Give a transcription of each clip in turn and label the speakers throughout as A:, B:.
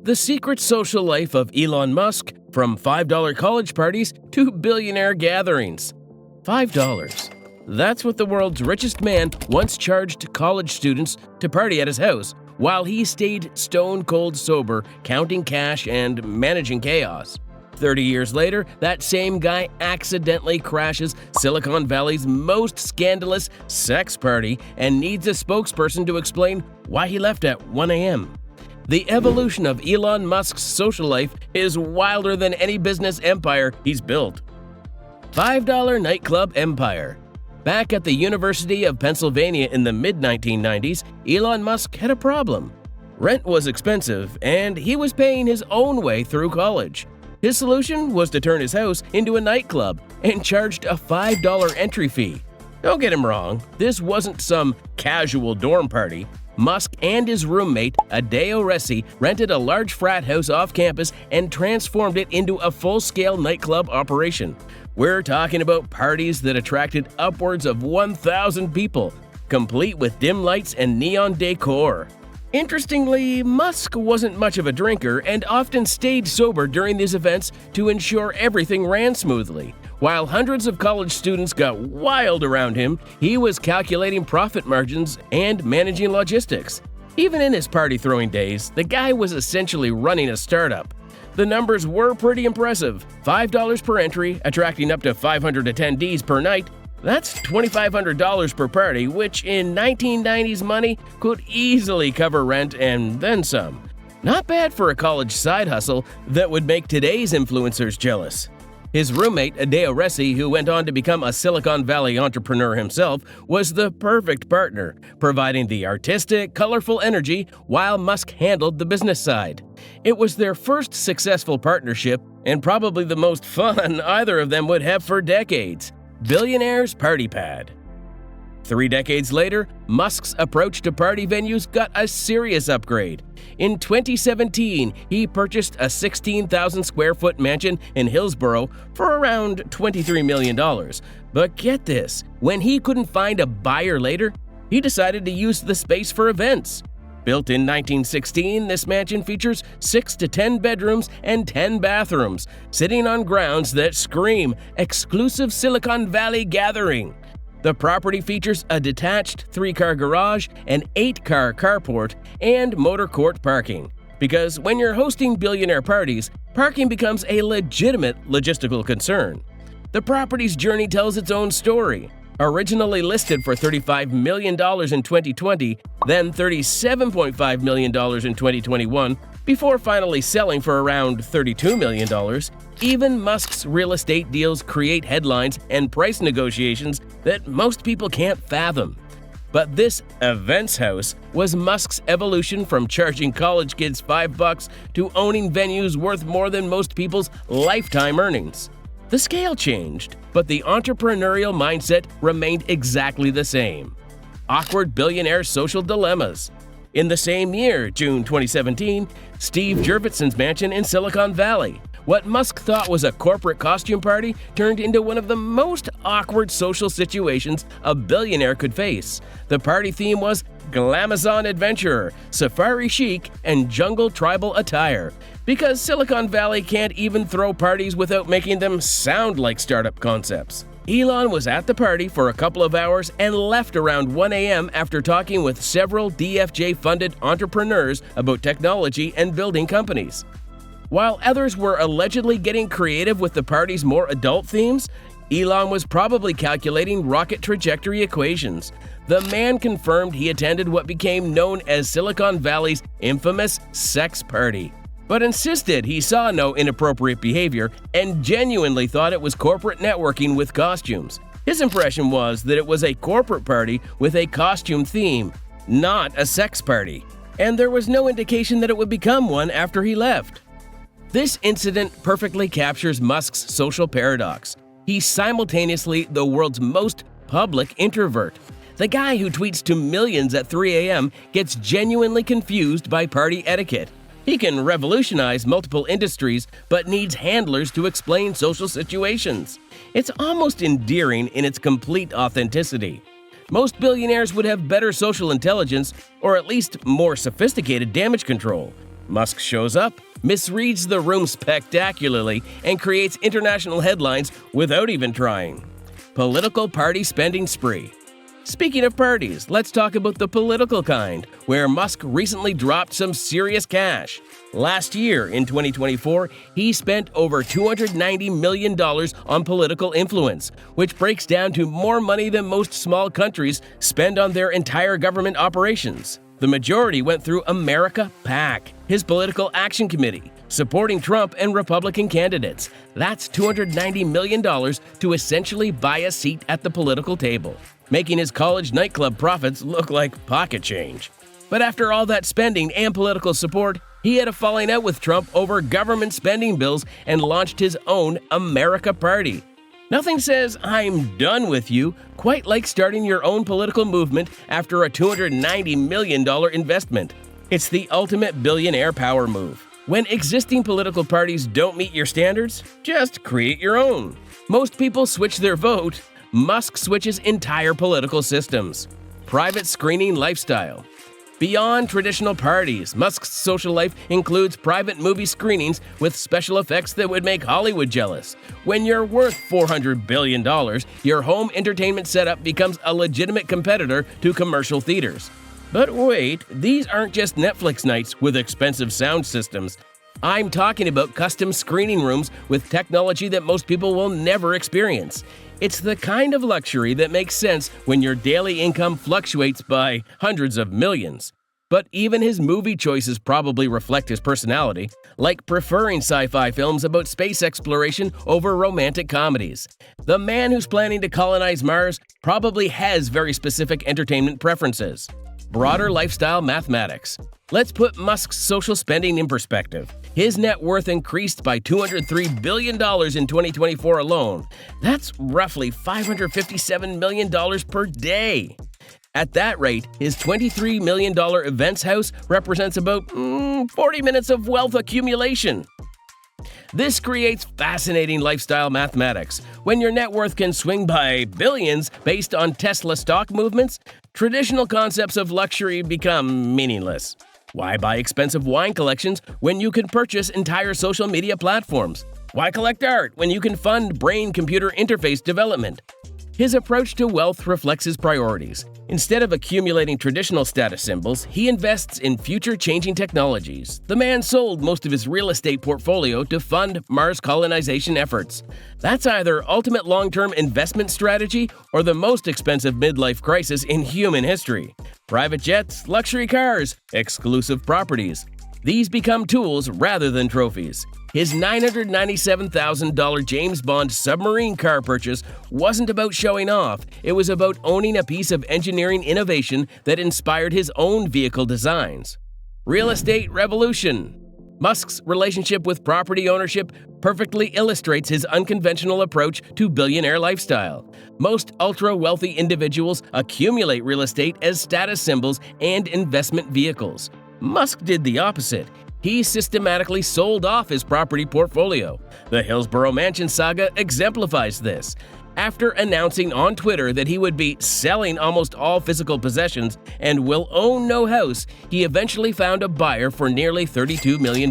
A: The secret social life of Elon Musk, from $5 college parties to billionaire gatherings. $5. That's what the world's richest man once charged college students to party at his house while he stayed stone cold sober, counting cash and managing chaos. 30 years later, that same guy accidentally crashes Silicon Valley's most scandalous sex party and needs a spokesperson to explain why he left at 1 a.m. The evolution of Elon Musk's social life is wilder than any business empire he's built. $5 nightclub empire. Back at the University of Pennsylvania in the mid-1990s, Elon Musk had a problem. Rent was expensive, and he was paying his own way through college. His solution was to turn his house into a nightclub and charged a $5 entry fee. Don't get him wrong, this wasn't some casual dorm party. Musk and his roommate, Adeo Resi, rented a large frat house off campus and transformed it into a full-scale nightclub operation. We're talking about parties that attracted upwards of 1,000 people, complete with dim lights and neon decor. Interestingly, Musk wasn't much of a drinker and often stayed sober during these events to ensure everything ran smoothly. While hundreds of college students got wild around him, he was calculating profit margins and managing logistics. Even in his party-throwing days, the guy was essentially running a startup. The numbers were pretty impressive. $5 per entry, attracting up to 500 attendees per night. That's $2,500 per party, which in 1990s money could easily cover rent and then some. Not bad for a college side hustle that would make today's influencers jealous. His roommate, Adeo Resi, who went on to become a Silicon Valley entrepreneur himself, was the perfect partner, providing the artistic, colorful energy while Musk handled the business side. It was their first successful partnership and probably the most fun either of them would have for decades. Billionaires Party Pad. 3 decades later, Musk's approach to party venues got a serious upgrade. In 2017, he purchased a 16,000-square-foot mansion in Hillsborough for around $23 million. But get this, when he couldn't find a buyer later, he decided to use the space for events. Built in 1916, this mansion features 6 to 10 bedrooms and 10 bathrooms, sitting on grounds that scream exclusive Silicon Valley gathering. The property features a detached 3-car garage, an 8-car carport, and motor court parking. Because when you're hosting billionaire parties, parking becomes a legitimate logistical concern. The property's journey tells its own story. Originally listed for $35 million in 2020, then $37.5 million in 2021, before finally selling for around $32 million, even Musk's real estate deals create headlines and price negotiations that most people can't fathom. But this events house was Musk's evolution from charging college kids $5 to owning venues worth more than most people's lifetime earnings. The scale changed, but the entrepreneurial mindset remained exactly the same. Awkward billionaire social dilemmas. In the same year, June 2017, Steve Jurvetson's mansion in Silicon Valley. What Musk thought was a corporate costume party turned into one of the most awkward social situations a billionaire could face. The party theme was Glamazon Adventurer, Safari Chic, and Jungle Tribal Attire. Because Silicon Valley can't even throw parties without making them sound like startup concepts. Elon was at the party for a couple of hours and left around 1 a.m. after talking with several DFJ-funded entrepreneurs about technology and building companies. While others were allegedly getting creative with the party's more adult themes, Elon was probably calculating rocket trajectory equations. The man confirmed he attended what became known as Silicon Valley's infamous sex party, but insisted he saw no inappropriate behavior and genuinely thought it was corporate networking with costumes. His impression was that it was a corporate party with a costume theme, not a sex party, and there was no indication that it would become one after he left. This incident perfectly captures Musk's social paradox. He's simultaneously the world's most public introvert. The guy who tweets to millions at 3 a.m. gets genuinely confused by party etiquette. He can revolutionize multiple industries, but needs handlers to explain social situations. It's almost endearing in its complete authenticity. Most billionaires would have better social intelligence, or at least more sophisticated damage control. Musk shows up, misreads the room spectacularly, and creates international headlines without even trying. Political party spending spree. Speaking of parties, let's talk about the political kind, where Musk recently dropped some serious cash. Last year, in 2024, he spent over $290 million on political influence, which breaks down to more money than most small countries spend on their entire government operations. The majority went through America PAC, his political action committee, supporting Trump and Republican candidates. That's $290 million to essentially buy a seat at the political table, making his college nightclub profits look like pocket change. But after all that spending and political support, he had a falling out with Trump over government spending bills and launched his own America Party. Nothing says, "I'm done with you," quite like starting your own political movement after a $290 million investment. It's the ultimate billionaire power move. When existing political parties don't meet your standards, just create your own. Most people switch their vote. Musk switches entire political systems. Private screening lifestyle. Beyond traditional parties, Musk's social life includes private movie screenings with special effects that would make Hollywood jealous. When you're worth $400 billion, your home entertainment setup becomes a legitimate competitor to commercial theaters. But wait, these aren't just Netflix nights with expensive sound systems. I'm talking about custom screening rooms with technology that most people will never experience. It's the kind of luxury that makes sense when your daily income fluctuates by hundreds of millions. But even his movie choices probably reflect his personality, like preferring sci-fi films about space exploration over romantic comedies. The man who's planning to colonize Mars probably has very specific entertainment preferences. Broader lifestyle mathematics. Let's put Musk's social spending in perspective. His net worth increased by $203 billion in 2024 alone. That's roughly $557 million per day. At that rate, his $23 million events house represents about 40 minutes of wealth accumulation. This creates fascinating lifestyle mathematics. When your net worth can swing by billions based on Tesla stock movements, traditional concepts of luxury become meaningless. Why buy expensive wine collections when you can purchase entire social media platforms? Why collect art when you can fund brain-computer interface development? His approach to wealth reflects his priorities. Instead of accumulating traditional status symbols, he invests in future-changing technologies. The man sold most of his real estate portfolio to fund Mars colonization efforts. That's either ultimate long-term investment strategy or the most expensive midlife crisis in human history. Private jets, luxury cars, exclusive properties. These become tools rather than trophies. His $997,000 James Bond submarine car purchase wasn't about showing off, it was about owning a piece of engineering innovation that inspired his own vehicle designs. Real estate revolution. Musk's relationship with property ownership perfectly illustrates his unconventional approach to billionaire lifestyle. Most ultra-wealthy individuals accumulate real estate as status symbols and investment vehicles. Musk did the opposite. He systematically sold off his property portfolio. The Hillsborough Mansion saga exemplifies this. After announcing on Twitter that he would be selling almost all physical possessions and will own no house, he eventually found a buyer for nearly $32 million.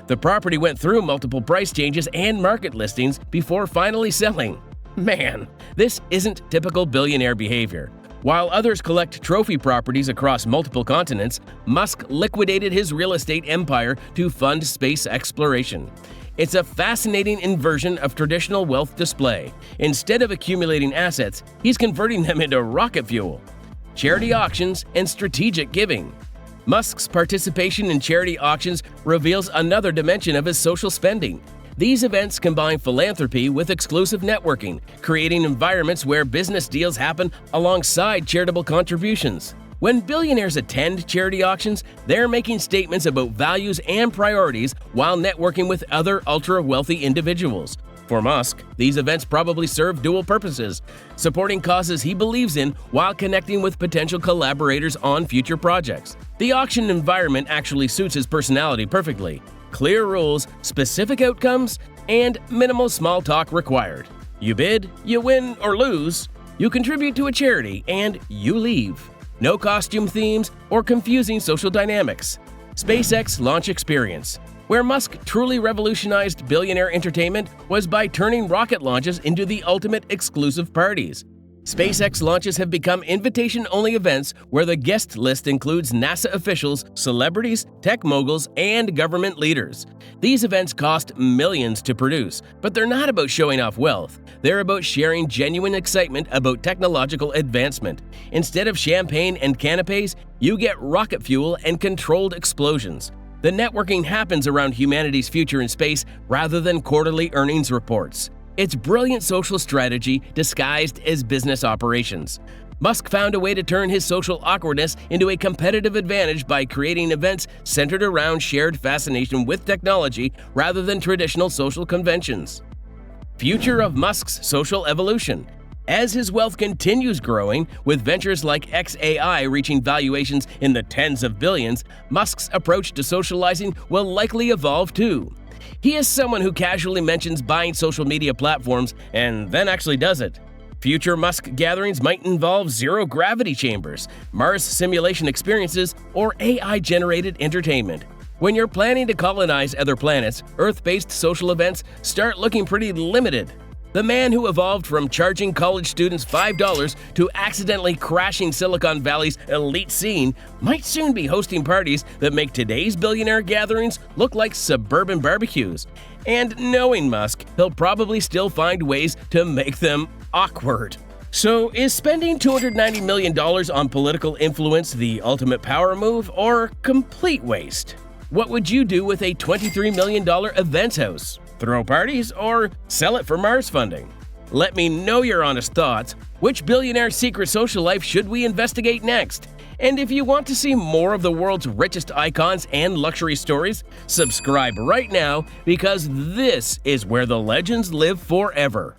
A: The property went through multiple price changes and market listings before finally selling. Man, this isn't typical billionaire behavior. While others collect trophy properties across multiple continents, Musk liquidated his real estate empire to fund space exploration. It's a fascinating inversion of traditional wealth display. Instead of accumulating assets, he's converting them into rocket fuel. Charity auctions and strategic giving. Musk's participation in charity auctions reveals another dimension of his social spending. These events combine philanthropy with exclusive networking, creating environments where business deals happen alongside charitable contributions. When billionaires attend charity auctions, they're making statements about values and priorities while networking with other ultra-wealthy individuals. For Musk, these events probably serve dual purposes, supporting causes he believes in while connecting with potential collaborators on future projects. The auction environment actually suits his personality perfectly. Clear rules, specific outcomes, and minimal small talk required. You bid, you win or lose, you contribute to a charity, and you leave. No costume themes or confusing social dynamics. SpaceX launch experience. Where Musk truly revolutionized billionaire entertainment was by turning rocket launches into the ultimate exclusive parties. SpaceX launches have become invitation-only events where the guest list includes NASA officials, celebrities, tech moguls, and government leaders. These events cost millions to produce, but they're not about showing off wealth. They're about sharing genuine excitement about technological advancement. Instead of champagne and canapes, you get rocket fuel and controlled explosions. The networking happens around humanity's future in space rather than quarterly earnings reports. It's brilliant social strategy disguised as business operations. Musk found a way to turn his social awkwardness into a competitive advantage by creating events centered around shared fascination with technology rather than traditional social conventions. Future of Musk's social evolution. As his wealth continues growing, with ventures like xAI reaching valuations in the tens of billions, Musk's approach to socializing will likely evolve too. He is someone who casually mentions buying social media platforms and then actually does it. Future Musk gatherings might involve zero-gravity chambers, Mars simulation experiences, or AI-generated entertainment. When you're planning to colonize other planets, Earth-based social events start looking pretty limited. The man who evolved from charging college students $5 to accidentally crashing Silicon Valley's elite scene might soon be hosting parties that make today's billionaire gatherings look like suburban barbecues. And knowing Musk, he'll probably still find ways to make them awkward. So, is spending $290 million on political influence the ultimate power move or complete waste? What would you do with a $23 million events house? Throw parties or sell it for Mars funding? Let me know your honest thoughts. Which billionaire's secret social life should we investigate next? And if you want to see more of the world's richest icons and luxury stories, subscribe right now because this is where the legends live forever.